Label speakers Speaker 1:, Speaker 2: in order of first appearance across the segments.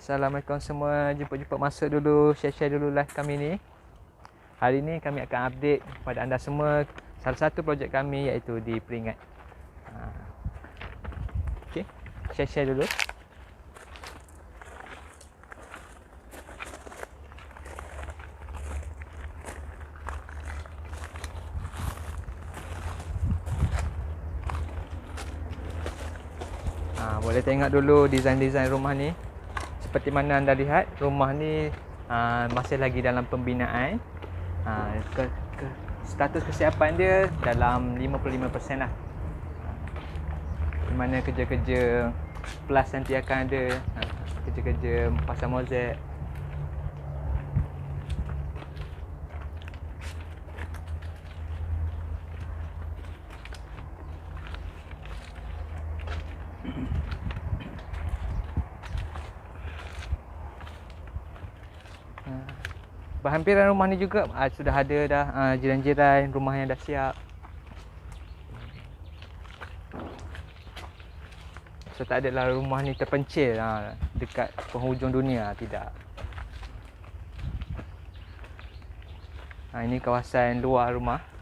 Speaker 1: Assalamualaikum semua. Jemput-jemput masuk dulu, share-share dulu live kami ni. Hari ni kami akan update kepada anda semua salah satu projek kami iaitu di Peringkat. Okey, share-share dulu. Boleh tengok dulu desain-desain rumah ni. Seperti mana anda lihat, rumah ni masih lagi dalam pembinaan. Status kesiapan dia dalam 55% lah. Di mana kerja-kerja plus nanti akan ada, kerja-kerja pasang mozaik. Berhampiran rumah ni juga sudah ada dah jiran-jiran rumah yang dah siap. So tak adalah rumah ni terpencil dekat penghujung dunia, tidak. Ini kawasan luar rumah.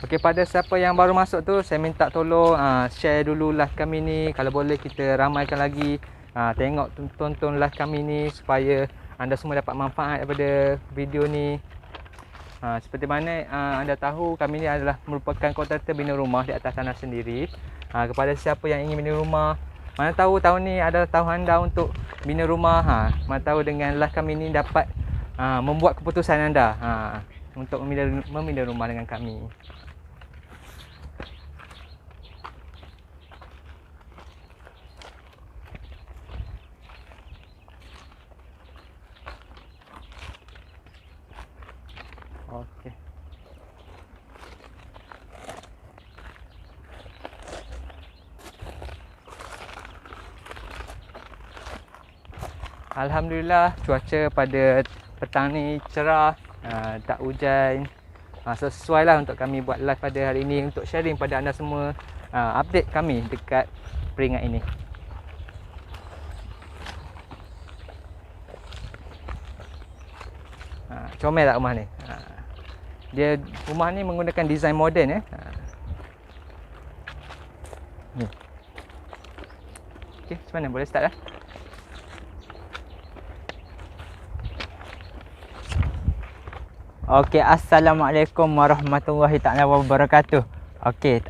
Speaker 1: Okey, pada siapa yang baru masuk tu, saya minta tolong share dulu live kami ni. Kalau boleh kita ramaikan lagi. Tengok, tonton live kami ni supaya anda semua dapat manfaat daripada video ni. Seperti mana anda tahu, kami ni adalah merupakan kontraktor bina rumah di atas tanah sendiri. Kepada siapa yang ingin bina rumah, mana tahu tahun ni adalah tahun anda untuk bina rumah. Mana tahu dengan live kami ni dapat membuat keputusan anda untuk membina rumah dengan kami. Okey. Alhamdulillah, cuaca pada petang ni cerah, tak hujan. Sesuai lah untuk kami buat live pada hari ini untuk sharing pada anda semua update kami dekat Peringkat ini. Comel tak rumah ni? Dia rumah ni menggunakan desain moden ni. Okey, macam mana? Boleh start dah?
Speaker 2: Okey, Assalamualaikum warahmatullahi taala wabarakatuh. Okey,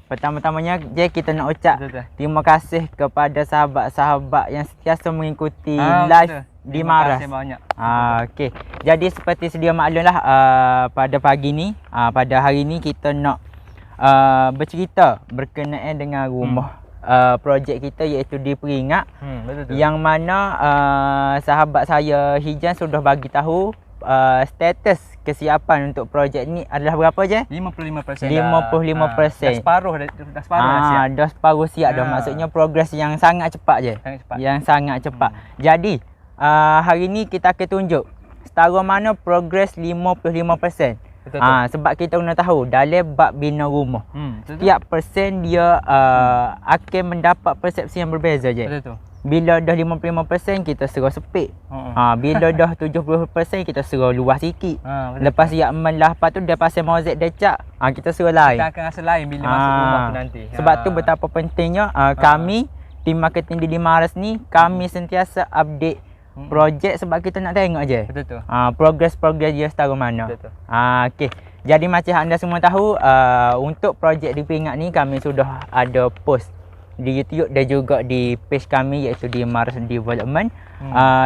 Speaker 2: pertama-tamanya kita nak ucap terima kasih kepada sahabat-sahabat yang sentiasa mengikuti live di Maras.
Speaker 1: Terima kasih banyak.
Speaker 2: Okey. Jadi seperti sedia maklumlah, pada pagi ni, pada hari ni kita nak bercerita berkenaan dengan rumah projek kita iaitu di Peringkat. Yang mana sahabat saya Hijan sudah bagi tahu status kesiapan untuk projek ni adalah berapa je?
Speaker 1: 55%.
Speaker 2: 55%.
Speaker 1: Dah separuh dah siap.
Speaker 2: Dah separuh siap dah. Maksudnya progres yang sangat cepat je. Yang sangat cepat. Jadi hari ni kita akan tunjuk setara mana progres 55%. Betul. Sebab kita kena tahu dalam bab bina rumah, setiap persen dia akan mendapat persepsi yang berbeza je.
Speaker 1: Betul.
Speaker 2: Bila dah 55% kita serah sepik. Bila dah 70% kita serah luas sikit. Lepas siap lepas tu dia pasal mozaik decak, kita serah lain.
Speaker 1: Kita akan rasa lain bila masuk rumah tu nanti.
Speaker 2: Sebab tu betapa pentingnya kami tim marketing di Maras ni, kami sentiasa update projek sebab kita nak tengok je.
Speaker 1: Betul.
Speaker 2: Progres dia setara mana.
Speaker 1: Betul.
Speaker 2: Okey. Jadi macam anda semua tahu, untuk projek di Peringkat ni kami sudah ada post di YouTube dan juga di page kami iaitu di Maras Development.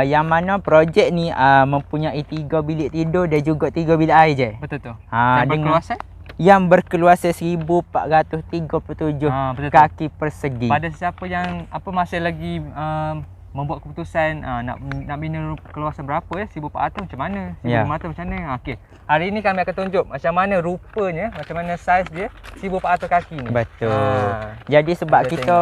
Speaker 2: Yang mana projek ni mempunyai 3 bilik tidur dan juga 3 bilik air je.
Speaker 1: Betul tu.
Speaker 2: Yang berkeluasan 1437 kaki persegi.
Speaker 1: Pada siapa yang masih lagi membuat keputusan nak bina keluasan berapa ya, 1400 macam mana, 1500 macam mana. Okey. Hari ini kami akan tunjuk macam mana rupanya, macam mana saiz dia 1400 kaki ni.
Speaker 2: Betul. Jadi sebab kita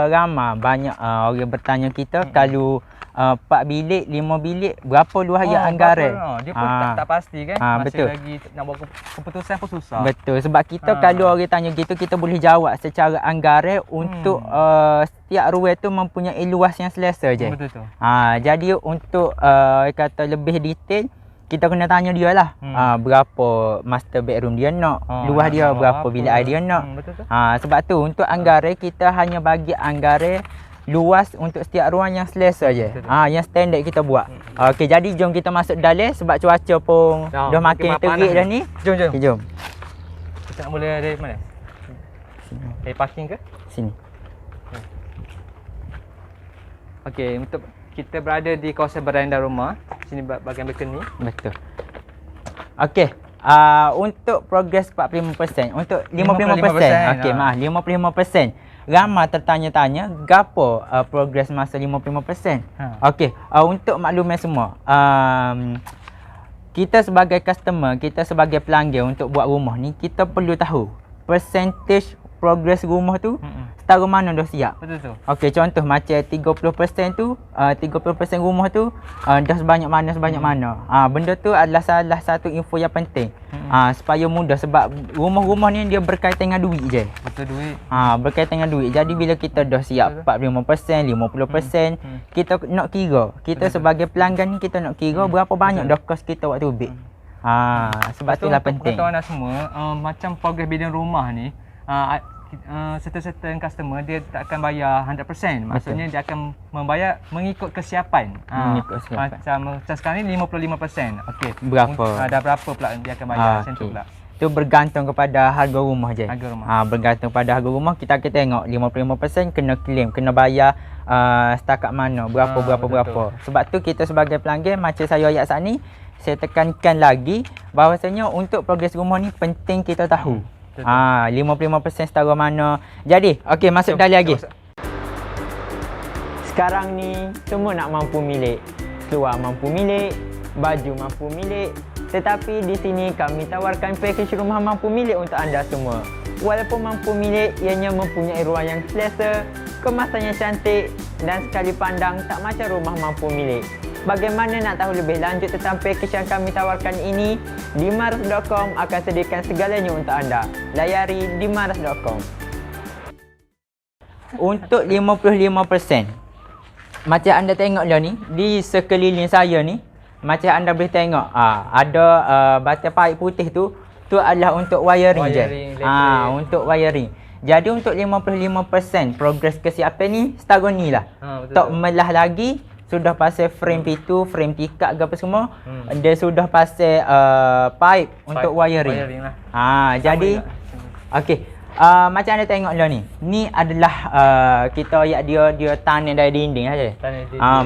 Speaker 2: ramai banyak orang bertanya kita kalau 4 bilik, 5 bilik berapa luas anggaran.
Speaker 1: Dia pun tak pasti kan. Masih
Speaker 2: betul.
Speaker 1: lagi nak buat keputusan pun susah.
Speaker 2: Betul. Sebab kita kalau orang tanya gitu, kita boleh jawab secara anggaran untuk setiap ruang tu mempunyai luas yang selesa je.
Speaker 1: Betul tu.
Speaker 2: Jadi untuk kata lebih detail, kita kena tanya dia lah. Berapa master bedroom dia nak, luas dia berapa bilik air dia nak.
Speaker 1: Betul tu.
Speaker 2: Sebab tu untuk anggaran kita hanya bagi anggaran luas untuk setiap ruang yang selesa je. Yang standard kita buat. Okey, jadi jom kita masuk dalam sebab cuaca pun dah makin terik dah ni.
Speaker 1: Jom.
Speaker 2: Okay, jom.
Speaker 1: Kita nak mula dari mana? Dari parking ke?
Speaker 2: Sini.
Speaker 1: Okey, untuk kita berada di kawasan beranda rumah. Sini bahagian balkoni.
Speaker 2: Betul. Okey. Untuk progres 45%, untuk 55%. Okey, maaf, 55%. Ramai tertanya-tanya gapo progres masa 55%. Okey, untuk makluman semua, kita sebagai customer, kita sebagai pelanggan untuk buat rumah ni, kita perlu tahu percentage progres rumah tu setara mana dah siap.
Speaker 1: Betul tu.
Speaker 2: Okey, contoh macam 30% tu, 30% rumah tu dah sebanyak mana. Benda tu adalah salah satu info yang penting. Supaya mudah sebab rumah-rumah ni dia berkaitan dengan duit je.
Speaker 1: Betul, duit.
Speaker 2: Berkaitan dengan duit. Jadi bila kita dah siap 45%, 50%, kita nak kira. Kita sebagai pelanggan ni kita nak kira berapa banyak dah kos kita waktu bid. Sebab itulah penting.
Speaker 1: Untuk anak semua, macam progres bidang rumah ni, certain customer dia tak akan bayar 100%. Maksudnya dia akan membayar mengikut kesiapan. Macam sekarang ni 55%. Okey.
Speaker 2: Berapa?
Speaker 1: Dah berapa pula dia akan bayar macam tu pula.
Speaker 2: Itu bergantung kepada harga rumah je.
Speaker 1: Harga rumah.
Speaker 2: Bergantung pada harga rumah, kita akan tengok 55% kena claim, kena bayar setakat mana, berapa. Sebab tu kita sebagai pelanggan, macam saya ayat saat ni, saya tekankan lagi bahawasanya untuk progres rumah ni penting kita tahu. 55% setara mana. Jadi, okey, masuk dalam lagi. Sekarang ni semua nak mampu milik. Seluar mampu milik, baju mampu milik. Tetapi di sini kami tawarkan package rumah mampu milik untuk anda semua. Walaupun mampu milik, ianya mempunyai ruang yang selesa, kemasan yang cantik dan sekali pandang tak macam rumah mampu milik. Bagaimana nak tahu lebih lanjut tentang package yang kami tawarkan ini? Dimaras.com akan sediakan segalanya untuk anda. Layari dimaras.com. Untuk 55%, macam anda tengok lah ni, di sekeliling saya ni, macam anda boleh tengok, ada batai paip putih tu adalah untuk wiring je. Untuk wiring. Jadi untuk 55% progres kesiapan ni setara ni lah. Tak melah lagi. Sudah pasal frame pintu, frame tikar ke apa semua. Dia sudah pasal pipe untuk wiring lah. Jadi okey. Macam anda tengok lah ni. Ni adalah kita ayat dia tanam dari dinding saja.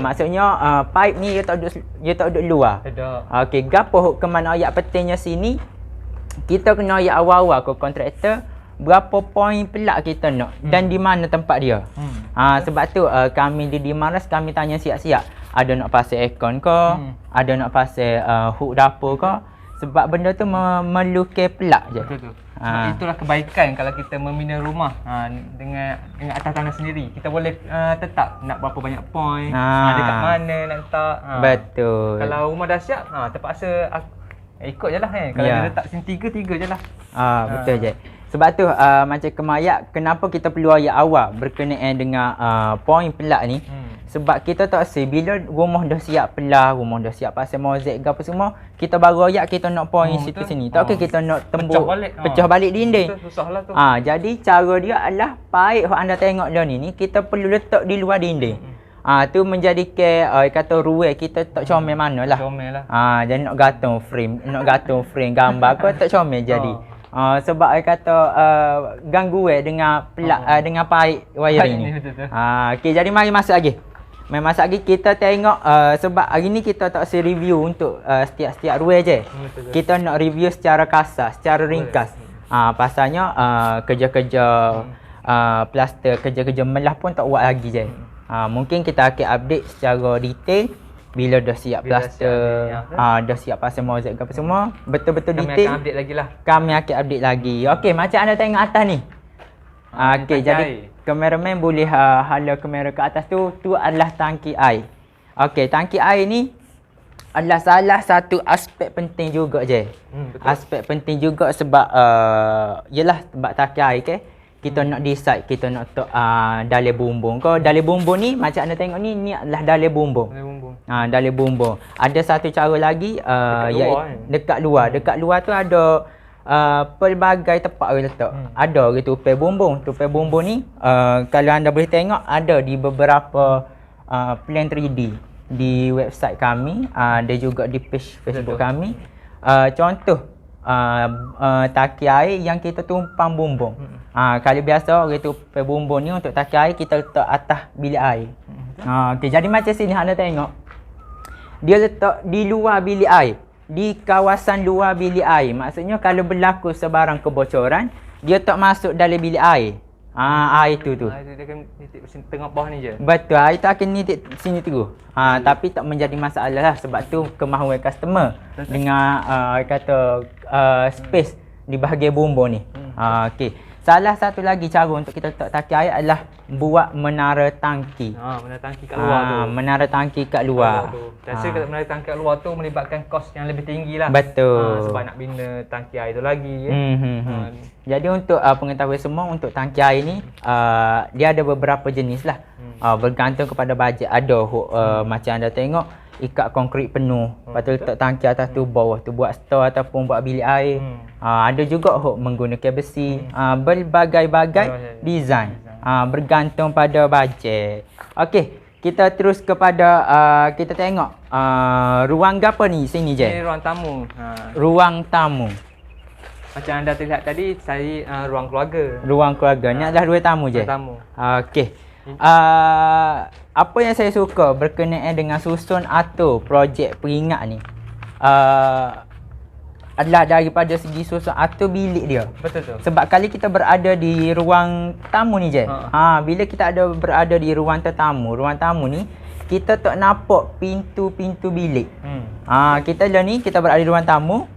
Speaker 2: Maksudnya pipe ni dia tak duduk luar. Okey, gapo ke mana ayat pentingnya sini? Kita kena ayat awal-awal ke kontraktor berapa poin pelak kita nak dan di mana tempat dia. Sebab tu kami di Dimaras kami tanya siap-siap. Ada nak pasang aircon ke? Ada nak pasang hook dapur ke? Sebab benda tu melukai pelak je.
Speaker 1: Betul tu. Itulah kebaikan kalau kita membina rumah dengan atas tanah sendiri. Kita boleh tetap nak berapa banyak poin, dekat mana nak letak.
Speaker 2: Betul.
Speaker 1: Kalau rumah dah siap, terpaksa ikut je lah kan. Kalau dia letak sini tiga je lah.
Speaker 2: Betul je. Sebab tu macam kemayak, kenapa kita perlu ayat awal berkenaan dengan poin pelak ni? Sebab kita tak say bila rumah dah siap pelah, rumah dah siap pasal mozaik ke apa semua, kita baru ayat kita nak poin situ sini. Tak okey kita nak tembuk pecah balik dinding.
Speaker 1: Susahlah tu.
Speaker 2: Jadi cara dia adalah paip yang anda tengok dah ni kita perlu letak di luar dinding. Tu menjadikan kata ruang kita tak comel manalah.
Speaker 1: Comel lah.
Speaker 2: Jadi nak gantung frame gambar kau tak comel jadi. Sebab kata gangguan dengan pelak dengan paip wiring ni. Okey, jadi mari masuk lagi. Kita tengok sebab hari ni kita tak say review untuk setiap ruang je. Kita nak review secara kasar, secara ringkas. Pasalnya kerja-kerja plaster, kerja-kerja melah pun tak buat lagi je. Mungkin kita akan update secara detail bila dah siap
Speaker 1: Bila
Speaker 2: plaster,
Speaker 1: siap ni,
Speaker 2: dah siap pasang mozaik apa semua, betul-betul
Speaker 1: Kami
Speaker 2: detail.
Speaker 1: akan update lagi lah.
Speaker 2: Kami akan update lagi. Okey, macam anda tengok atas ni. Okey,
Speaker 1: tangki
Speaker 2: jadi
Speaker 1: air.
Speaker 2: kameraman boleh hala kamera ke atas tu adalah tangki air. Okey, tangki air ni adalah salah satu aspek penting juga je.
Speaker 1: Betul.
Speaker 2: Aspek penting juga sebab yalah sebab tangki air ke kita nak decide kita nak letak dalai bumbung. Kalau dalai bumbung ni macam anda tengok ni adalah dalai bumbung.
Speaker 1: Boleh bumbung.
Speaker 2: Dalai bumbung. Ada satu cara lagi
Speaker 1: Dekat luar
Speaker 2: dekat luar tu ada pelbagai tempat orang letak. Ada orang tupai bumbung. Tupai bumbung ni kalau anda boleh tengok ada di beberapa plan 3D di website kami, ada juga di page Facebook kami. Contoh taki air yang kita tumpang bumbung. Kalau biasa orang tupai bumbung ni untuk taki air kita letak atas bilik air. Okey, jadi macam sini anda tengok. Dia letak di luar bilik air, di kawasan luar bilik air. Maksudnya kalau berlaku sebarang kebocoran, dia tak masuk dalam bilik air. Air tu.
Speaker 1: Air dia akan nitik sini tengah bawah ni je.
Speaker 2: Betul, air tu akan nitik sini terus. Tapi tak menjadi masalah lah sebab tu kemahuan customer dengan kata space di bahagian bumbung ni. Okey. Salah satu lagi cara untuk kita letak tangki air adalah buat menara tangki.
Speaker 1: Menara tangki kat luar tu.
Speaker 2: Menara tangki kat luar.
Speaker 1: Biasa kalau menara tangki kat luar tu melibatkan kos yang lebih tinggi lah.
Speaker 2: Betul.
Speaker 1: Sebab nak bina tangki air tu lagi.
Speaker 2: Jadi untuk pengetahuan semua untuk tangki air ni dia ada beberapa jenis lah. Bergantung kepada bajet. Ada macam anda tengok ikat konkrit penuh. Lepas tu letak tangki atas tu bawah tu buat store ataupun buat bilik air. Ada juga menggunakan besi. Berbagai-bagai design. Bergantung pada bajet. Okey, kita terus kepada kita tengok ruang apa ni sini je.
Speaker 1: Ini ruang tamu.
Speaker 2: Ruang tamu.
Speaker 1: Macam anda terlihat tadi, saya ruang keluarga.
Speaker 2: Ruang keluarga. Ni adalah ruang tamu je.
Speaker 1: Ruang tamu.
Speaker 2: Okey. Apa yang saya suka berkenaan dengan susun atau projek peringat ni adalah daripada segi susun atau bilik dia.
Speaker 1: Betul tu.
Speaker 2: Sebab kali kita berada di ruang tamu ni je. Bila kita berada di ruang tamu ni kita tak nampak pintu-pintu bilik. Kita lah ni kita berada di ruang tamu.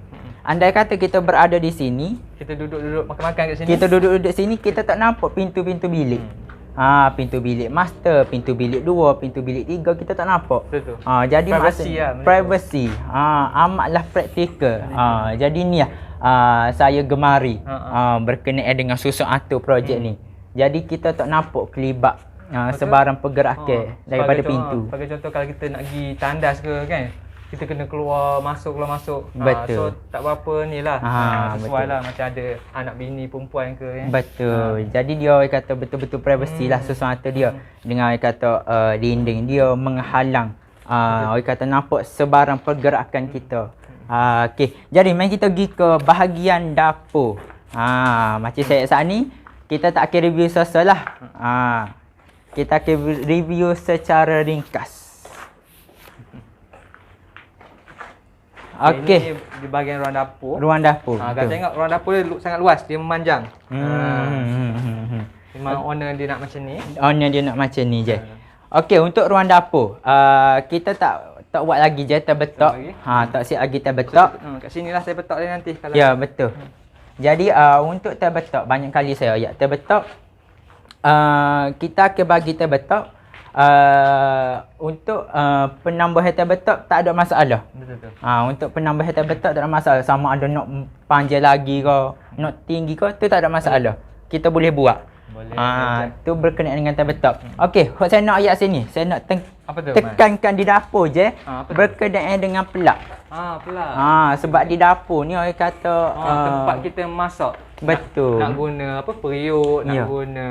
Speaker 2: Andai kata kita berada di sini,
Speaker 1: kita duduk-duduk makan-makan kat sini.
Speaker 2: Kita duduk-duduk sini kita tak nampak pintu-pintu bilik. Pintu bilik master, pintu bilik 2, pintu bilik 3 kita tak nampak.
Speaker 1: Betul.
Speaker 2: Jadi
Speaker 1: Privacy lah,
Speaker 2: privacy. Amatlah praktikal. Jadi ni lah saya gemari berkenaan dengan susun atur projek ni. Jadi kita tak nampak kelibat sebarang pergerakan daripada pintu.
Speaker 1: Sebagai contoh kalau kita nak pergi tandas ke kan, kita kena keluar masuk.
Speaker 2: Betul.
Speaker 1: So tak berapa ni lah. Sesuai
Speaker 2: betul.
Speaker 1: lah macam ada anak bini perempuan ke kan.
Speaker 2: Betul. Jadi dia kata betul-betul privacy lah sesuatu dia. Dengan kata dinding dia menghalang orang kata nampak sebarang pergerakan kita. Okey. Jadi mari kita pergi ke bahagian dapur. Macam saya saat ni kita tak akan review sesalah. Kita akan review secara ringkas. Okey.
Speaker 1: Ini di bahagian ruang dapur.
Speaker 2: Ruang dapur.
Speaker 1: Kalau tengok ruang dapur dia sangat luas, dia memanjang. Memang owner dia nak macam ni.
Speaker 2: Owner dia nak macam ni je. Okey, untuk ruang dapur, kita tak buat lagi je terbetok. Tak siap lagi terbetok.
Speaker 1: Kat sinilah saya betok dia nanti kalau.
Speaker 2: Ya, betul. Jadi untuk terbetok, banyak kali saya ayat terbetok. Kita akan bagi terbetok. Untuk penambahan terbetok tak ada masalah.
Speaker 1: Betul.
Speaker 2: Untuk penambahan terbetok tak ada masalah. Sama ada nak panjang lagi ke, nak tinggi ke, tu tak ada masalah. Kita boleh buat.
Speaker 1: Boleh.
Speaker 2: Tu berkenaan dengan terbetok. Okey, saya nak ayat sini. Saya nak
Speaker 1: Apa tu?
Speaker 2: tekankan di dapur je.
Speaker 1: Apa tu?
Speaker 2: Berkenaan dengan pelak.
Speaker 1: Pelak.
Speaker 2: Sebab di dapur ni orang kata
Speaker 1: tempat kita masak.
Speaker 2: Betul.
Speaker 1: Nak guna periuk, nak
Speaker 2: Ya.
Speaker 1: guna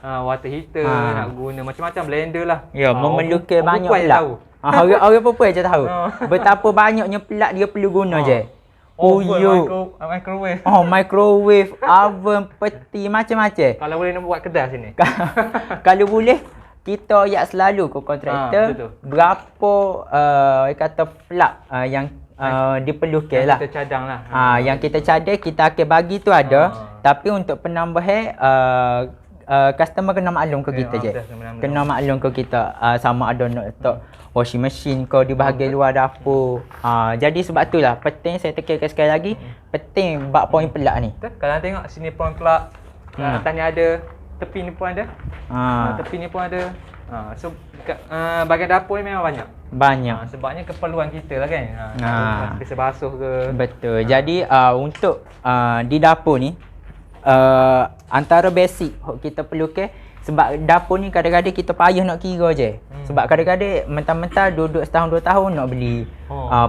Speaker 1: water heater, nak guna macam-macam blender lah.
Speaker 2: Ya, memerlukan banyak
Speaker 1: pelak.
Speaker 2: pelak. Orang perempuan je tahu. Betapa banyaknya pelak dia perlu guna je. Puyuk.
Speaker 1: Microwave.
Speaker 2: Microwave, oven, peti, macam-macam.
Speaker 1: Kalau boleh nak buat kedai sini.
Speaker 2: Kalau boleh, kita ayat selalu ke kontraktor
Speaker 1: betul.
Speaker 2: berapa kata pelak yang diperlukan lah.
Speaker 1: Kita cadang lah.
Speaker 2: Yang kita cadang kita akan bagi tu ada. Tapi untuk penambahan customer kena maklum ke kita je. Kena maklum ke kita sama ada nak letak washing machine kau di bahagian luar dapur. Jadi sebab itulah penting saya tekankan sekali lagi, penting bab poin pelak ni.
Speaker 1: Kalau tengok sini poin pelak, atas ni ada, tepi ni pun ada. Tepi ni pun ada. So bahagian dapur ni memang banyak. Sebabnya keperluan kita lah kan. Bisa basuh ke.
Speaker 2: Betul. Jadi untuk di dapur ni antara basic kita perlu sebab dapur ni kadang-kadang kita payah nak kira je. Sebab kadang-kadang mentah-mentah duduk setahun 2 tahun nak beli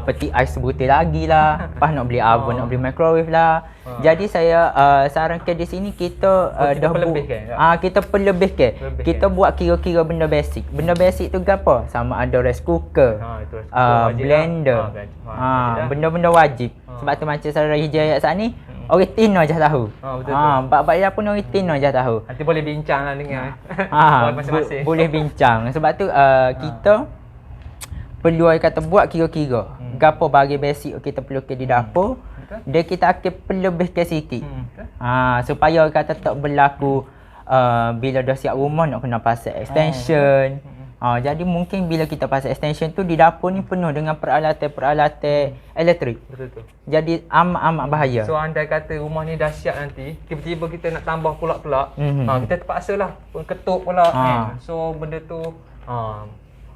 Speaker 2: peti ais sebutir lagi lah. Lepas nak beli oven, nak beli microwave lah. Jadi saya sarankan di sini kita kita perlebihkan. Kita buat kira-kira benda basic. Benda basic tu apa? Sama ada rice cooker, blender. Benda-benda wajib. Sebab tu macam saudara Hijayat saat ni, orang Tino je tahu. Bab-bab dia pun orang Tino je tahu.
Speaker 1: Nanti boleh bincang lah dengan masing-masing.
Speaker 2: Boleh bincang. Sebab tu kita perlu kata buat kira-kira. Gapo bagi basic kita perlu di dapur. Dia kita akan perlebihkan sikit. Supaya kata tak berlaku bila dah siap rumah nak kena pasang extension. Jadi mungkin bila kita pasang extension tu di dapur ni penuh dengan peralatan elektrik.
Speaker 1: Betul.
Speaker 2: Jadi amat bahaya.
Speaker 1: So andai kata rumah ni dah siap nanti, tiba-tiba kita nak tambah pula, kita terpaksa lah ketuk pula kan. So benda tu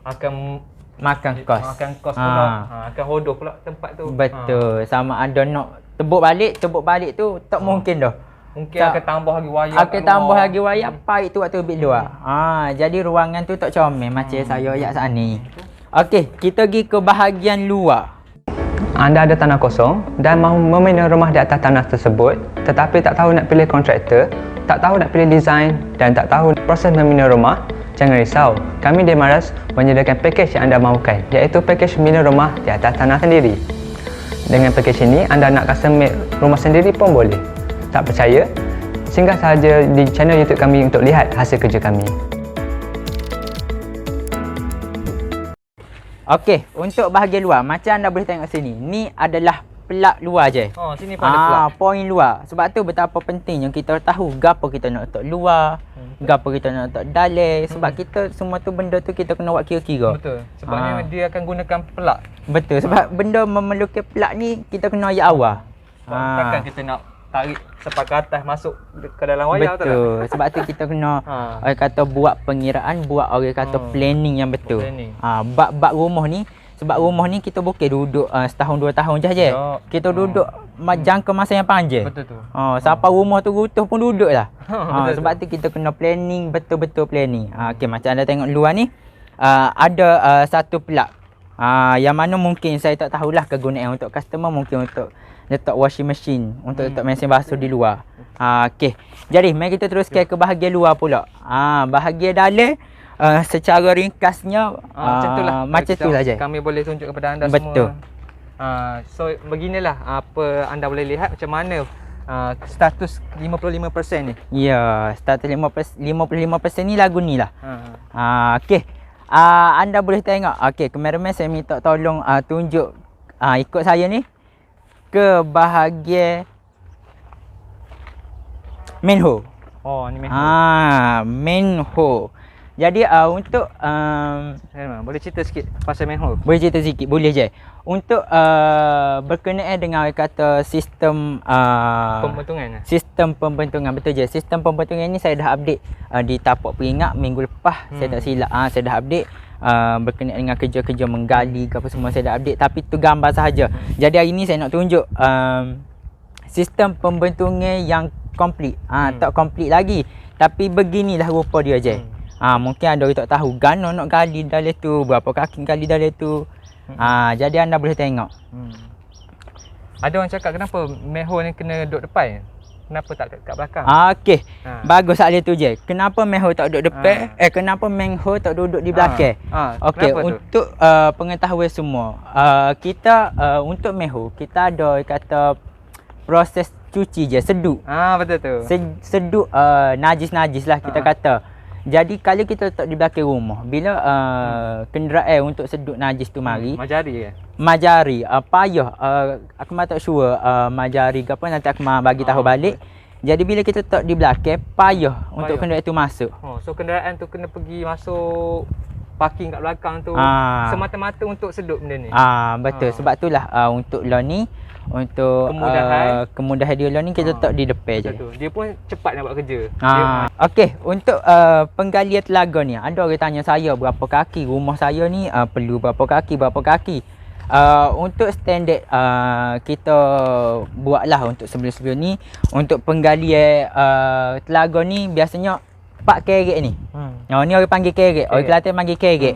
Speaker 1: akan
Speaker 2: makan kos.
Speaker 1: Pula. Akan hodoh pula tempat tu.
Speaker 2: Betul. Sama ada nak tebuk balik tu tak mungkin dah.
Speaker 1: Mungkin akan tambah lagi wayar.
Speaker 2: Paip tu waktu lebih luar. Jadi ruangan tu tak comel macam saya ayat saat ni. Okey, kita pergi ke bahagian luar.
Speaker 1: Anda ada tanah kosong dan mahu membina rumah di atas tanah tersebut, tetapi tak tahu nak pilih kontraktor, tak tahu nak pilih design dan tak tahu proses membina rumah. Jangan risau, kami di Maras menyediakan pakej yang anda mahukan, iaitu pakej membina rumah di atas tanah sendiri. Dengan pakej ini, anda nak custom make rumah sendiri pun boleh. Tak percaya? Singgah sahaja di channel YouTube kami untuk lihat hasil kerja kami.
Speaker 2: Okey, untuk bahagian luar, macam anda boleh tengok sini, ni adalah pelak luar je.
Speaker 1: Sini pun ada pelak.
Speaker 2: Poin luar. Sebab tu betapa pentingnya kita tahu gapo kita nak letak luar, gapo kita nak letak dalam. Sebab kita semua tu benda tu kita kena buat kira-kira.
Speaker 1: Betul. Sebabnya dia akan gunakan pelak.
Speaker 2: Betul. Sebab benda memerlukan pelak ni kita kena ayat awal.
Speaker 1: Takkan kita nak tarik sampai ke atas masuk ke dalam wayar.
Speaker 2: Betul. Sebab tu kita kena orang kata buat pengiraan, buat orang kata planning yang betul. Bab rumah ni, sebab rumah ni kita bukan duduk setahun 2 tahun je. Kita duduk jangka masa yang panjang.
Speaker 1: Betul tu.
Speaker 2: Sampai rumah tu runtuh pun duduk lah. Sebab tu kita kena planning, betul-betul planning. Okey, macam anda tengok luar ni ada satu pelak. Yang mana mungkin saya tak tahulah kegunaan untuk customer, mungkin untuk letak washing machine, untuk letak mesin basuh di luar. Okey. Jadi mari kita teruskan ke bahagian luar pula. Bahagian dalam secara ringkasnya macam itulah je.
Speaker 1: Kami boleh tunjuk kepada anda
Speaker 2: betul.
Speaker 1: Semua. So beginilah apa anda boleh lihat macam mana status 55% ni.
Speaker 2: Ya, status 55% ni lagu ni lah. Okey. Anda boleh tengok. Okey, kameraman saya minta tolong tunjuk ikut saya ni ke bahagian manhole.
Speaker 1: Ni manhole.
Speaker 2: Manhole. Jadi untuk
Speaker 1: boleh cerita sikit pasal manhole?
Speaker 2: Boleh cerita sikit, boleh je. Untuk berkenaan dengan kata sistem
Speaker 1: pembentungan.
Speaker 2: Sistem pembentungan, betul je. Sistem pembentungan ni saya dah update di tapak peringat minggu lepas. Saya tak silap. Saya dah update berkenaan dengan kerja-kerja menggali ke apa semua saya dah update, tapi tu gambar sahaja. Jadi hari ni saya nak tunjuk sistem pembentungan yang komplit. Tak komplit lagi, tapi beginilah rupa dia je. Mungkin ada orang tak tahu gano nak gali dalam tu, berapa kaki gali dalam tu. Jadi anda boleh tengok.
Speaker 1: Ada orang cakap kenapa manhole ni kena duduk depan? Kenapa tak kat belakang?
Speaker 2: Okey. Bagus soalan tu je. Kenapa manhole tak duduk depan? Kenapa manhole tak duduk di belakang? Okey, untuk pengetahuan semua, kita untuk manhole kita ada kata proses cuci je, seduk.
Speaker 1: Betul tu.
Speaker 2: Seduk najis-najis lah kita kata. Jadi kalau kita letak di belakang rumah, bila kenderaan untuk sedut najis tu mari, majari payah, aku tak sure majari ke apa, nanti aku bagi tahu balik. Jadi bila kita letak di belakang, payah untuk kenderaan itu masuk.
Speaker 1: So kenderaan tu kena pergi masuk parking kat belakang tu semata-mata untuk sedut benda ni.
Speaker 2: Betul. Sebab itulah untuk loan ni, untuk kemudahan dia loan ni kita letak di depan je.
Speaker 1: Tu. Dia pun cepat nak buat kerja.
Speaker 2: Okey, untuk penggalian telaga ni, ada orang tanya saya berapa kaki rumah saya ni, perlu berapa kaki. Untuk standard kita buatlah untuk sebelum-sebelum ni, untuk penggalian telaga ni biasanya 4 kerek ni. Ni orang panggil kerek. Orang Kelantan panggil kerek.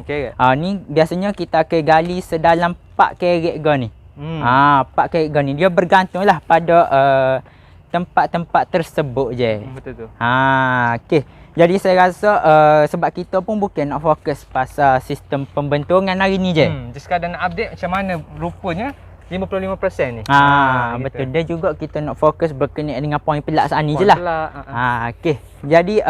Speaker 2: Ni biasanya kita akan gali sedalam 4 kerek ni. 4 kerek ni. Dia bergantunglah pada tempat-tempat tersebut je.
Speaker 1: Betul tu.
Speaker 2: Okey. Jadi saya rasa sebab kita pun bukan nak fokus pasal sistem pembentungan hari ni je.
Speaker 1: Just sekadar nak update macam mana rupanya 55% ni.
Speaker 2: Betul. Dan juga kita nak fokus berkenaan dengan poin pelaksanaan ni je lah. Okey. Jadi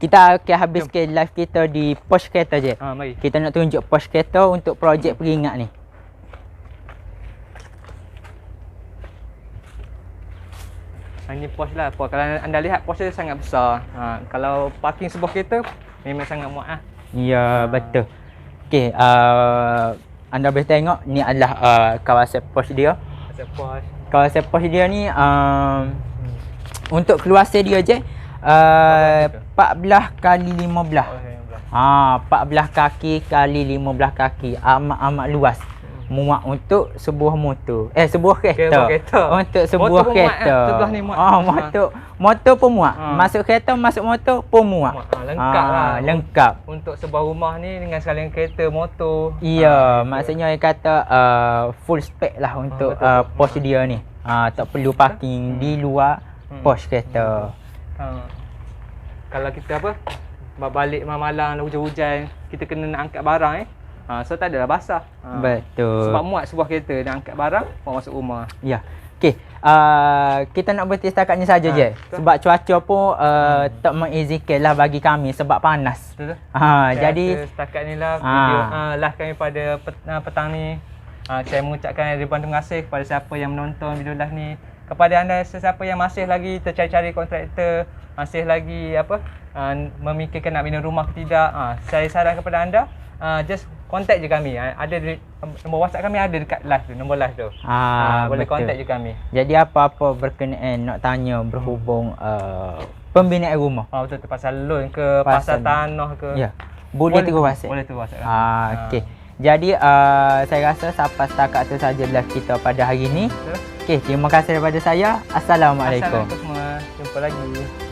Speaker 2: kita akan habiskan live kita di pos kereta je.
Speaker 1: Mari.
Speaker 2: Kita nak tunjuk pos kereta untuk projek peringat ni.
Speaker 1: Ini pos lah. Kalau anda lihat pos dia sangat besar. Kalau parking sebuah kereta memang sangat muat lah.
Speaker 2: Ya, betul. Okey, anda boleh tengok ni adalah kawasan pos dia. Kawasan pos dia ni untuk keluasan dia je 14 kali 15. 14 kaki kali 15 kaki. Amat luas. Muat untuk sebuah motor. Sebuah kereta. Untuk sebuah kereta.
Speaker 1: Sebelah ni muat.
Speaker 2: Motor pun muat. Masuk kereta, masuk motor pun muat.
Speaker 1: Lengkap lah.
Speaker 2: Lengkap.
Speaker 1: Untuk sebuah rumah ni dengan sekalian kereta, motor.
Speaker 2: Ya, maksudnya dia kata full spec lah untuk pos dia ni. Tak perlu parking di luar pos kereta.
Speaker 1: Kalau kita balik malam hujan-hujan, kita kena nak angkat barang so tak adalah basah.
Speaker 2: Betul.
Speaker 1: Sebab muat sebuah kereta nak angkat barang bawa masuk rumah.
Speaker 2: Ya. Okey. Kita nak berhenti setakat ni saja je. Sebab cuaca pun tak mengizinkan lah bagi kami sebab panas.
Speaker 1: Betul.
Speaker 2: Jadi
Speaker 1: setakat ni lah video live kami pada petang ni. Saya mengucapkan ribuan terima kasih kepada siapa yang menonton video live ni. Kepada anda sesiapa yang masih lagi tercari-cari kontraktor, masih lagi memikirkan nak bina rumah ke tidak, saya saran kepada anda just contact je kami. Ada nombor WhatsApp kami ada dekat live tu, nombor live tu. Boleh contact je kami.
Speaker 2: Jadi apa-apa berkenaan nak tanya berhubung pembinaan rumah.
Speaker 1: Betul tu, pasal loan ke, pasal tanah ke.
Speaker 2: Ya. Boleh terus WhatsApp.
Speaker 1: Boleh terus WhatsApp.
Speaker 2: Okey. Jadi saya rasa sampai setakat tu saja live kita pada hari ini. Okey, terima kasih daripada saya. Assalamualaikum.
Speaker 1: Assalamualaikum semua. Jumpa lagi.